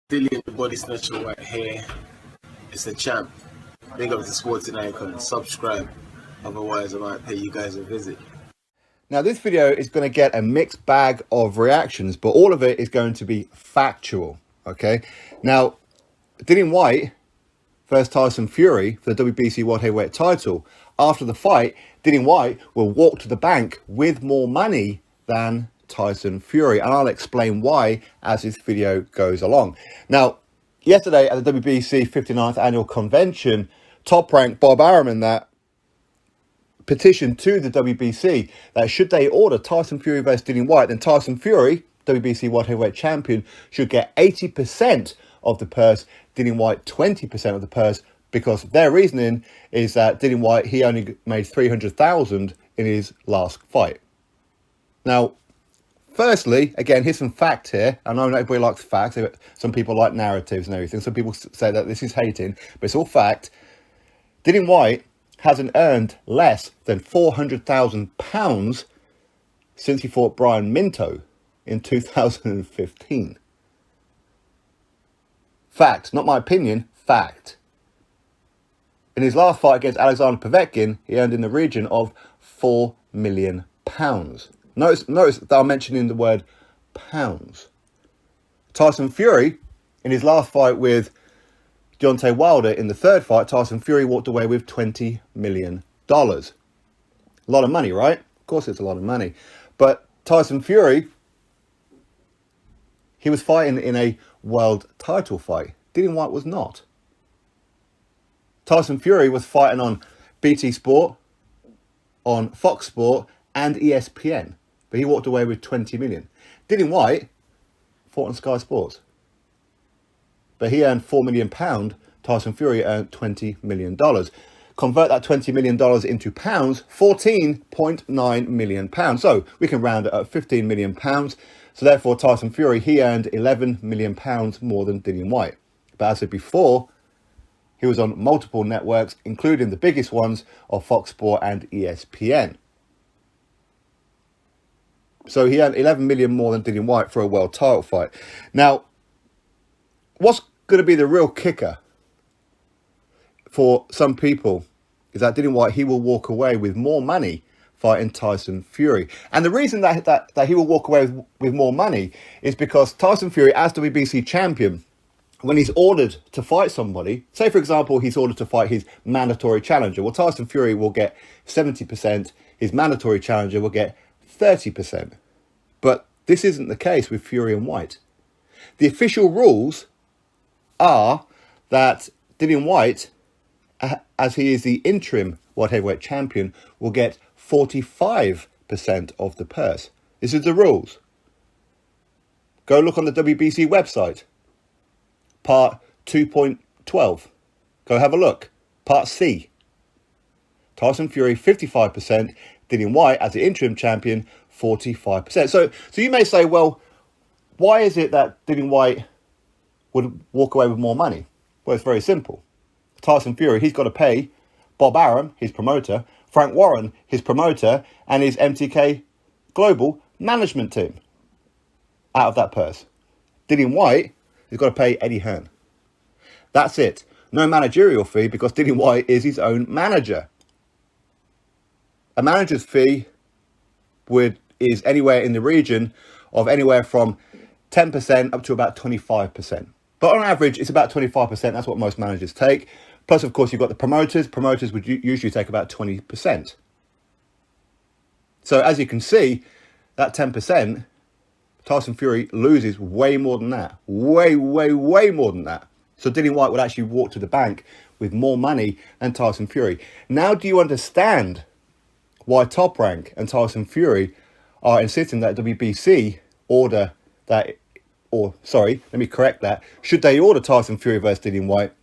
Dillian, the body snatcher right here. It's a champ. Big up to Sporting Icon. Subscribe. Otherwise, I might pay you guys a visit. Now, this video is going to get a mixed bag of reactions, but all of it is going to be factual, okay? Now, Dillian Whyte versus Tyson Fury for the WBC World Heavyweight title. After the fight, Dillian Whyte will walk to the bank with more money than Tyson Fury, and I'll explain why as this video goes along. Now, yesterday at the WBC 59th Annual Convention, Top Rank Bob Arum and that petition to the WBC that should they order Tyson Fury versus Dillian Whyte, then Tyson Fury, WBC World Heavyweight Champion, should get 80% of the purse, Dillian Whyte 20% of the purse, because their reasoning is that Dillian Whyte, he only made $300,000 in his last fight. Now, firstly, again, here's some fact here. I know not everybody likes facts. Some people like narratives and everything. Some people say that this is hating, but it's all fact. Dillian Whyte hasn't earned less than £400,000 since he fought Brian Minto in 2015. Fact, not my opinion, fact. In his last fight against Alexander Povetkin, he earned in the region of £4 million. Notice that I'm mentioning the word pounds. Tyson Fury, in his last fight with Deontay Wilder in the third fight, Tyson Fury walked away with $20 million. A lot of money, right? Of course it's a lot of money. But Tyson Fury, he was fighting in a world title fight. Dillian Whyte was not. Tyson Fury was fighting on BT Sport, on Fox Sport and ESPN. But he walked away with $20 million. Dillian Whyte fought on Sky Sports. But he earned £4 million. Tyson Fury earned $20 million. Convert that $20 million into pounds, £14.9 million. So we can round it up, £15 million. So therefore, Tyson Fury, he earned £11 million more than Dillian Whyte. But as I said before, he was on multiple networks, including the biggest ones of Fox Sport and ESPN. So he earned $11 million more than Dillian Whyte for a world title fight. Now, what's going to be the real kicker for some people is that Dillian Whyte, he will walk away with more money fighting Tyson Fury. And the reason that he will walk away with more money is because Tyson Fury, as WBC champion, when he's ordered to fight somebody, say, for example, he's ordered to fight his mandatory challenger. Well, Tyson Fury will get 70%. His mandatory challenger will get 30%. But this isn't the case with Fury and Whyte. The official rules are that Dillian Whyte, as he is the interim World Heavyweight Champion, will get 45% of the purse. This is the rules. Go look on the WBC website. Part 2.12. Go have a look. Part C. Tyson Fury, 55%. Dillian Whyte, as the interim champion, 45%. So you may say, well, why is it that Dillian Whyte would walk away with more money? Well, it's very simple. Tyson Fury, he's got to pay Bob Arum, his promoter, Frank Warren, his promoter, and his MTK Global management team out of that purse. Dillian Whyte, he's got to pay Eddie Hearn. That's it. No managerial fee because Dillian Whyte is his own manager. A manager's fee is anywhere in the region of anywhere from 10% up to about 25%. But on average, it's about 25%. That's what most managers take. Plus, of course, you've got the promoters. Promoters would usually take about 20%. So as you can see, that 10%, Tyson Fury loses way more than that. Way more than that. So Dillian Whyte would actually walk to the bank with more money than Tyson Fury. Now, do you understand why Top Rank and Tyson Fury are insisting that WBC order that, or sorry, let me correct that. Should they order Tyson Fury versus Dillian Whyte,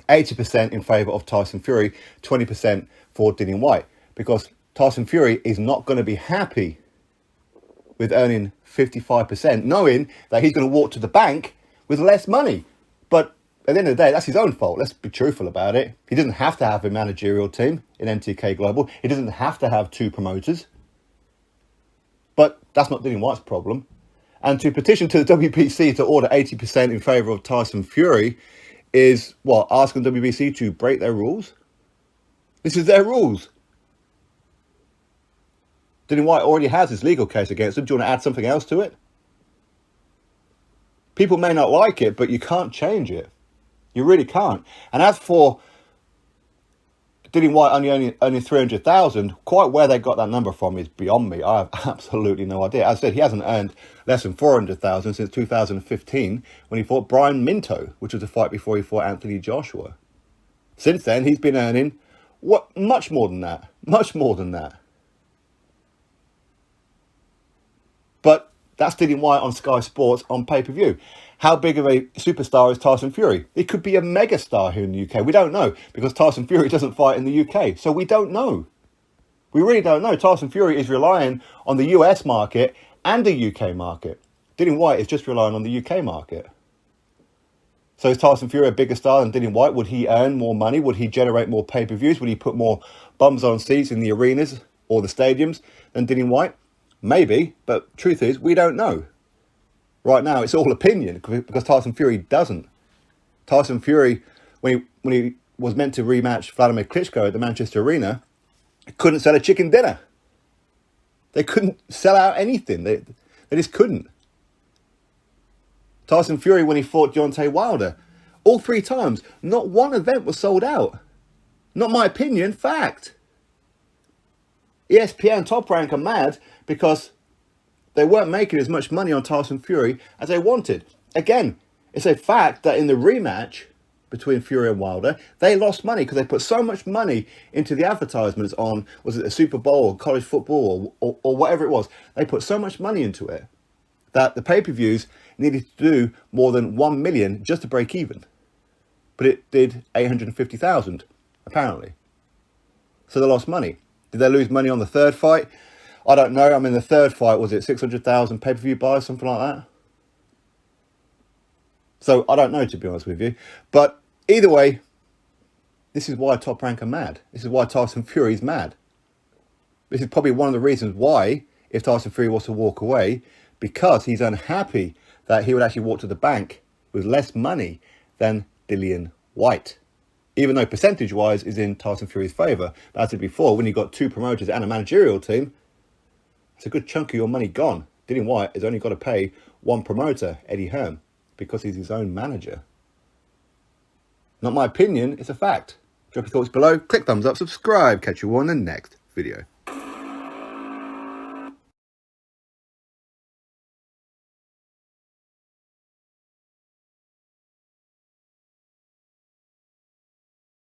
80% in favour of Tyson Fury, 20% for Dillian Whyte, because Tyson Fury is not going to be happy with earning 55%, knowing that he's going to walk to the bank with less money. But at the end of the day, that's his own fault. Let's be truthful about it. He doesn't have to have a managerial team in MTK Global. He doesn't have to have two promoters. But that's not Dillian Whyte's problem. And to petition to the WBC to order 80% in favour of Tyson Fury is, what, asking WBC to break their rules? This is their rules. Dillian Whyte already has his legal case against him. Do you want to add something else to it? People may not like it, but you can't change it. You really can't. And as for Dillian Whyte only 300,000, quite where they got that number from is beyond me. I have absolutely no idea. As I said, he hasn't earned less than 400,000 since 2015 when he fought Brian Minto, which was a fight before he fought Anthony Joshua. Since then, he's been earning much more than that. Much more than that. But that's Dillian Whyte on Sky Sports on pay-per-view. How big of a superstar is Tyson Fury? He could be a megastar here in the UK. We don't know because Tyson Fury doesn't fight in the UK. So we don't know. We really don't know. Tyson Fury is relying on the US market and the UK market. Dillian Whyte is just relying on the UK market. So is Tyson Fury a bigger star than Dillian Whyte? Would he earn more money? Would he generate more pay-per-views? Would he put more bums on seats in the arenas or the stadiums than Dillian Whyte? Maybe, but truth is, we don't know. Right now, it's all opinion because Tyson Fury doesn't. Tyson Fury, when he was meant to rematch Vladimir Klitschko at the Manchester Arena, couldn't sell a chicken dinner. They couldn't sell out anything. They just couldn't. Tyson Fury, when he fought Deontay Wilder, all 3 times, not one event was sold out. Not my opinion, fact. ESPN Top Rank are mad because they weren't making as much money on Tyson Fury as they wanted. Again, it's a fact that in the rematch between Fury and Wilder, they lost money because they put so much money into the advertisements on, was it the Super Bowl or college football or whatever it was. They put so much money into it that the pay-per-views needed to do more than 1 million just to break even. But it did 850,000, apparently. So they lost money. Did they lose money on the third fight? I don't know. I mean, the third fight, was it 600,000 pay-per-view buys, something like that? So I don't know, to be honest with you. But either way, this is why Top Rank are mad. This is why Tyson Fury is mad. This is probably one of the reasons why, if Tyson Fury was to walk away, because he's unhappy that he would actually walk to the bank with less money than Dillian Whyte. Even though percentage-wise is in Tyson Fury's favour. But as I said before, when you've got 2 promoters and a managerial team, it's a good chunk of your money gone. Dillian Whyte has only got to pay 1 promoter, Eddie Hearn, because he's his own manager. Not my opinion, it's a fact. Drop your thoughts below, click thumbs up, subscribe. Catch you on the next video.